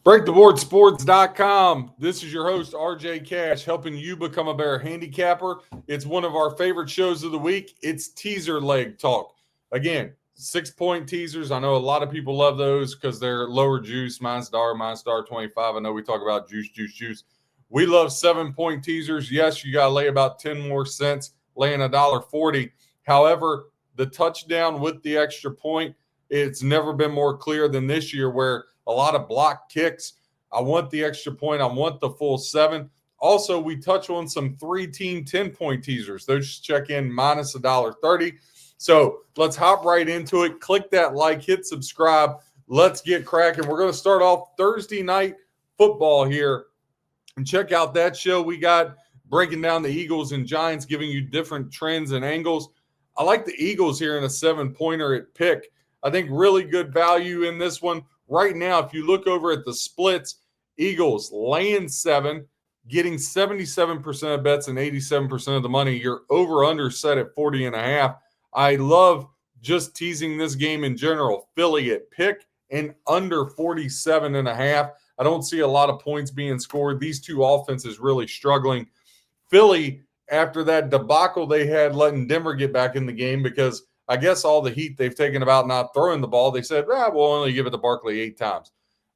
BreakTheBoardSports.com. This is your host, RJ Cash, helping you become a better handicapper. It's one of our favorite shows of the week. It's teaser leg talk. Again, 6-point teasers. I know a lot of people love those because they're lower juice, minus 25. I know we talk about juice. We love 7-point teasers. Yes, you got to lay about 10 more cents, laying $1.40. However, the touchdown with the extra point, it's never been more clear than this year where a lot of block kicks. I want the extra point. I want the full 7. Also, we touch on some 3-team 10-point teasers. Those check in minus $1.30. So let's hop right into it. Click that like, hit subscribe. Let's get cracking. We're going to start off Thursday night football here. And check out that show we got breaking down the Eagles and Giants, giving you different trends and angles. I like the Eagles here in a 7-pointer at pick. I think really good value in this one. Right now, if you look over at the splits, Eagles laying 7, getting 77% of bets and 87% of the money. Your over-under set at 40.5. I love just teasing this game in general. Philly at pick and under 47.5. I don't see a lot of points being scored. These two offenses really struggling. Philly, after that debacle they had letting Denver get back in the game because I guess all the heat they've taken about not throwing the ball, they said, we'll only give it to Barkley 8 times.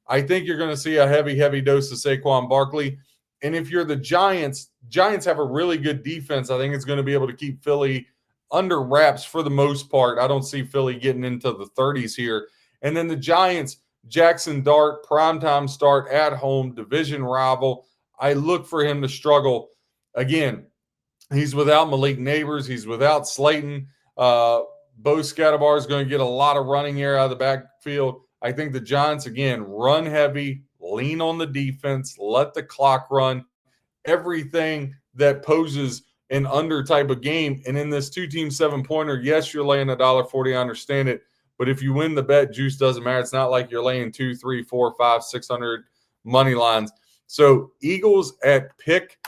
I think you're going to see a heavy dose of Saquon Barkley. And if you're the Giants have a really good defense. I think it's going to be able to keep Philly under wraps for the most part. I don't see Philly getting into the 30s here. And then the Giants, Jackson Dart, primetime start at home, division rival. I look for him to struggle. Again, he's without Malik Neighbors. He's without Slayton. Bo Scatabar is going to get a lot of running air out of the backfield. I think the Giants, again, run heavy, lean on the defense, let the clock run, everything that poses an under type of game. And in this 2-team 7-pointer, yes, you're laying $1.40. I understand it. But if you win the bet, juice doesn't matter. It's not like you're laying 2, 3, 4, 5, 600 money lines. So Eagles at pick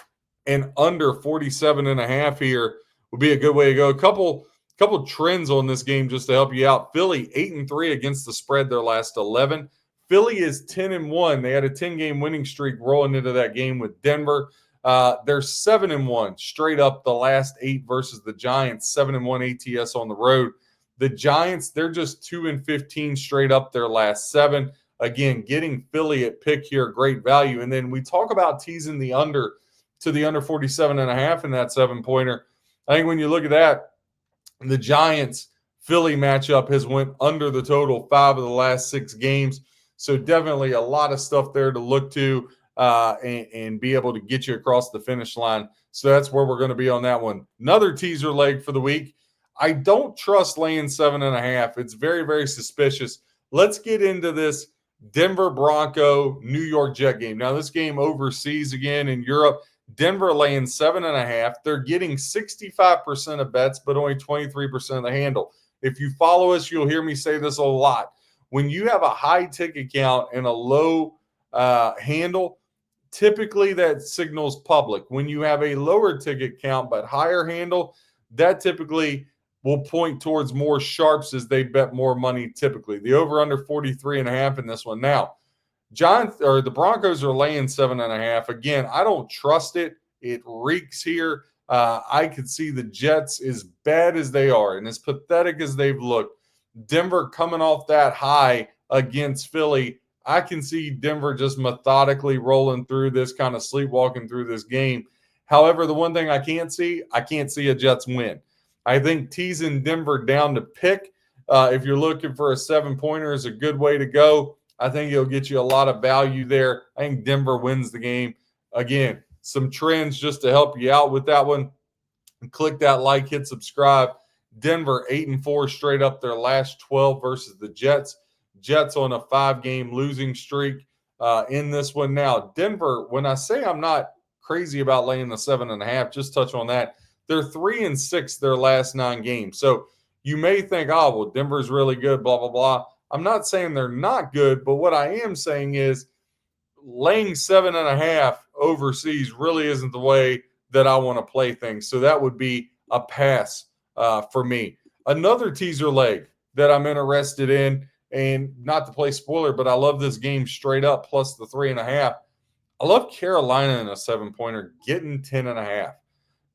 and under 47.5 here would be a good way to go. A couple trends on this game just to help you out. Philly 8-3 against the spread their last 11. Philly is 10-1. They had a 10-game winning streak rolling into that game with Denver. They're 7-1 straight up the last 8 versus the Giants. 7-1 ATS on the road. The Giants, they're just 2-15 straight up their last 7. Again, getting Philly at pick here, great value. And then we talk about teasing the under to the under 47.5 in that 7-pointer. I think when you look at that, the Giants-Philly matchup has went under the total 5 of the last 6 games. So definitely a lot of stuff there to look to and be able to get you across the finish line. So that's where we're going to be on that one. Another teaser leg for the week. I don't trust laying 7.5. It's very suspicious. Let's get into this Denver Bronco New York Jet game. Now this game overseas again in Europe. Denver laying 7.5. They're getting 65% of bets, but only 23% of the handle. If you follow us, you'll hear me say this a lot. When you have a high ticket count and a low handle, typically that signals public. When you have a lower ticket count but higher handle, that typically will point towards more sharps as they bet more money typically. The over-under 43.5 in this one. Now, the Broncos are laying 7.5. Again, I don't trust it. It reeks here. I could see the Jets, as bad as they are and as pathetic as they've looked, Denver coming off that high against Philly. I can see Denver just methodically rolling through this, kind of sleepwalking through this game. However, the one thing I can't see a Jets win. I think teasing Denver down to pick, if you're looking for a 7-pointer, is a good way to go. I think it'll get you a lot of value there. I think Denver wins the game. Again, some trends just to help you out with that one. Click that like, hit subscribe. Denver 8-4 straight up their last 12 versus the Jets. Jets on a 5-game losing streak in this one. Now, Denver, when I say I'm not crazy about laying the 7.5, just touch on that. They're 3-6 their last 9 games. So you may think, well, Denver's really good, blah, blah, blah. I'm not saying they're not good, but what I am saying is laying 7.5 overseas really isn't the way that I want to play things. So that would be a pass for me. Another teaser leg that I'm interested in And not to play spoiler, but I love this game straight up plus the 3.5. I love Carolina in a 7-pointer getting 10.5.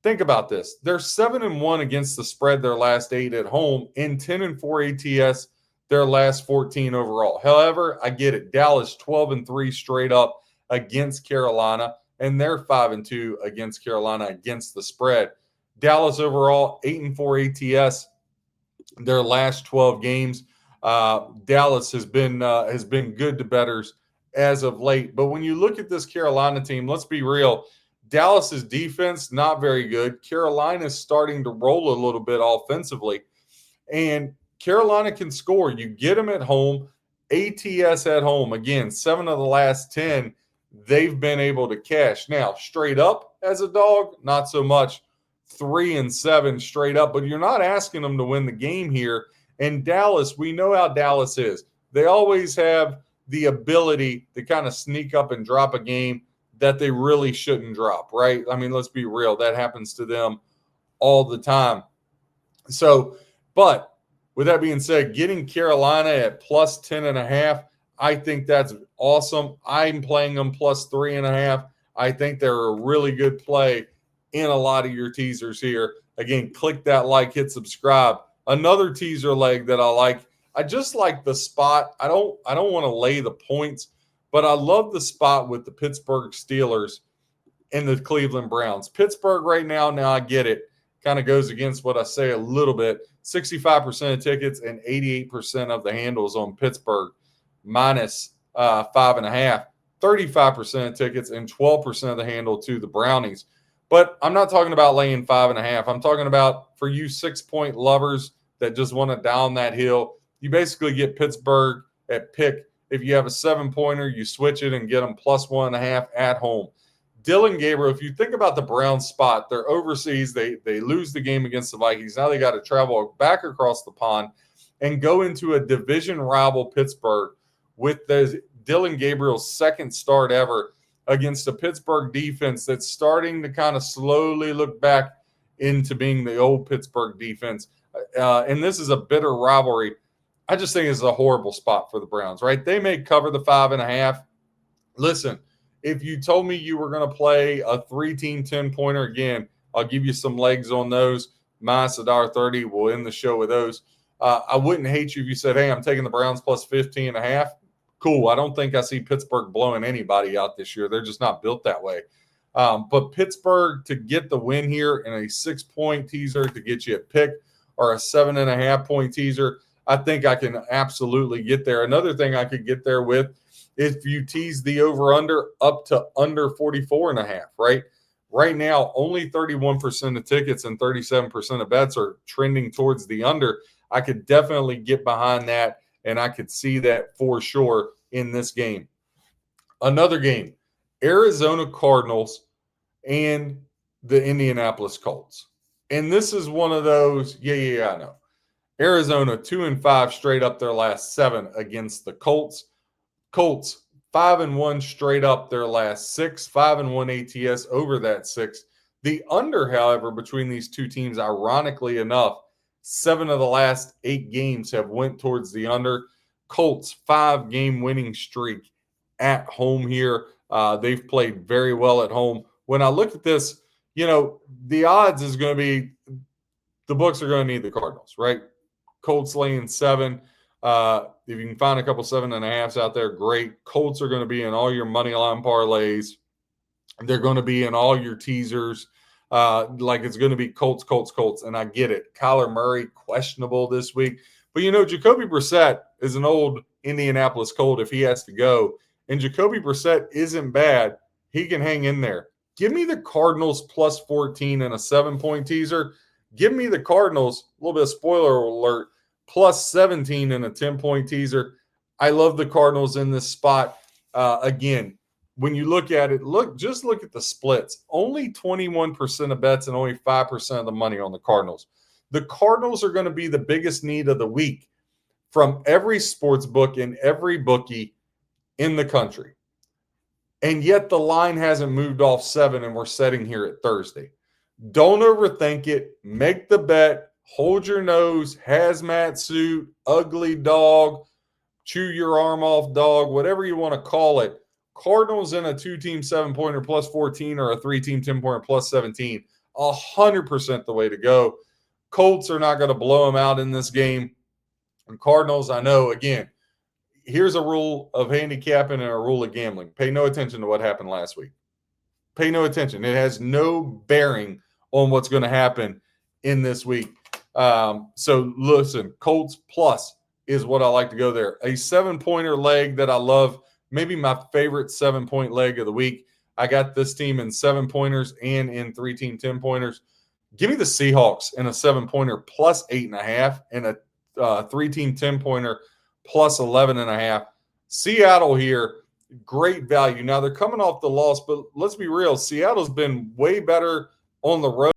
Think about this. They're 7-1 against the spread their last 8 at home, and 10-4 ATS their last 14 overall. However, I get it. Dallas 12-3 straight up against Carolina, and they're 5-2 against Carolina against the spread. Dallas overall 8-4 ATS their last 12 games. Dallas has been good to bettors as of late. But when you look at this Carolina team, let's be real. Dallas's defense not very good. Carolina's starting to roll a little bit offensively, and Carolina can score. You get them at home. ATS at home again. 7 of the last 10 they've been able to cash. Now straight up as a dog, not so much. 3-7 straight up, but you're not asking them to win the game here. And Dallas, we know how Dallas is. They always have the ability to kind of sneak up and drop a game that they really shouldn't drop, right? I mean, let's be real. That happens to them all the time. So, but with that being said, getting Carolina at plus 10.5, I think that's awesome. I'm playing them plus 3.5. I think they're a really good play in a lot of your teasers here. Again, click that like, hit subscribe. Another teaser leg that I like. I just like the spot. I don't want to lay the points, but I love the spot with the Pittsburgh Steelers and the Cleveland Browns. Pittsburgh right now I get it, kind of goes against what I say a little bit. 65% of tickets and 88% of the handles on Pittsburgh minus 5.5. 35% of tickets and 12% of the handle to the Brownies. But I'm not talking about laying 5.5. I'm talking about for you 6-point lovers that just want to down that hill. You basically get Pittsburgh at pick. If you have a 7-pointer, you switch it and get them plus 1.5 at home. Dillon Gabriel, if you think about the Browns spot, they're overseas. They lose the game against the Vikings. Now they got to travel back across the pond and go into a division rival Pittsburgh with the Dillon Gabriel's second start ever against a Pittsburgh defense that's starting to kind of slowly look back into being the old Pittsburgh defense. And this is a bitter rivalry. I just think it's a horrible spot for the Browns, right? They may cover the 5.5. Listen, if you told me you were going to play a 3-team 10-pointer again, I'll give you some legs on those. Minus $1.30. We'll end the show with those. I wouldn't hate you if you said, hey, I'm taking the Browns plus 15.5. Cool. I don't think I see Pittsburgh blowing anybody out this year. They're just not built that way. But Pittsburgh to get the win here in a 6-point teaser to get you a pick or a 7.5-point teaser, I think I can absolutely get there. Another thing I could get there with, if you tease the over-under up to under 44.5, right? Right now, only 31% of tickets and 37% of bets are trending towards the under. I could definitely get behind that, and I could see that for sure in this game. Another game, Arizona Cardinals and the Indianapolis Colts. And this is one of those, I know. Arizona 2-5 straight up their last 7 against the Colts. Colts 5-1 straight up their last 6, 5-1 ATS over that 6. The under, however, between these two teams, ironically enough, 7 of the last 8 games have went towards the under. Colts 5-game winning streak at home here. They've played very well at home. When I look at this, the odds is going to be the books are going to need the Cardinals, right? Colts laying 7. If you can find a couple 7.5s out there, great. Colts are going to be in all your money line parlays. They're going to be in all your teasers. Like it's going to be Colts. And I get it. Kyler Murray, questionable this week. But, Jacoby Brissett is an old Indianapolis Colt if he has to go. And Jacoby Brissett isn't bad. He can hang in there. Give me the Cardinals plus 14 and a 7-point teaser. Give me the Cardinals, a little bit of spoiler alert, plus 17 in a 10-point teaser. I love the Cardinals in this spot. Again, when you look at it, just look at the splits. Only 21% of bets and only 5% of the money on the Cardinals. The Cardinals are going to be the biggest need of the week from every sports book and every bookie in the country. And yet the line hasn't moved off 7, and we're sitting here at Thursday. Don't overthink it. Make the bet. Hold your nose. Hazmat suit. Ugly dog. chew your arm off dog, whatever you want to call it. Cardinals in a 2-team 7-pointer plus 14 or a 3-team 10-pointer plus 17, 100% the way to go. Colts are not going to blow them out in this game. And Cardinals, I know, again, here's a rule of handicapping and a rule of gambling. Pay no attention to what happened last week. Pay no attention. It has no bearing on what's going to happen in this week. So listen, Colts plus is what I like to go there. A 7-pointer leg that I love, maybe my favorite 7-point leg of the week. I got this team in 7-pointers and in 3-team 10-pointers. Give me the Seahawks in a 7-pointer plus 8.5 and a 3-team 10-pointer plus 11.5. Seattle here, great value. Now they're coming off the loss, but let's be real. Seattle's been way better on the road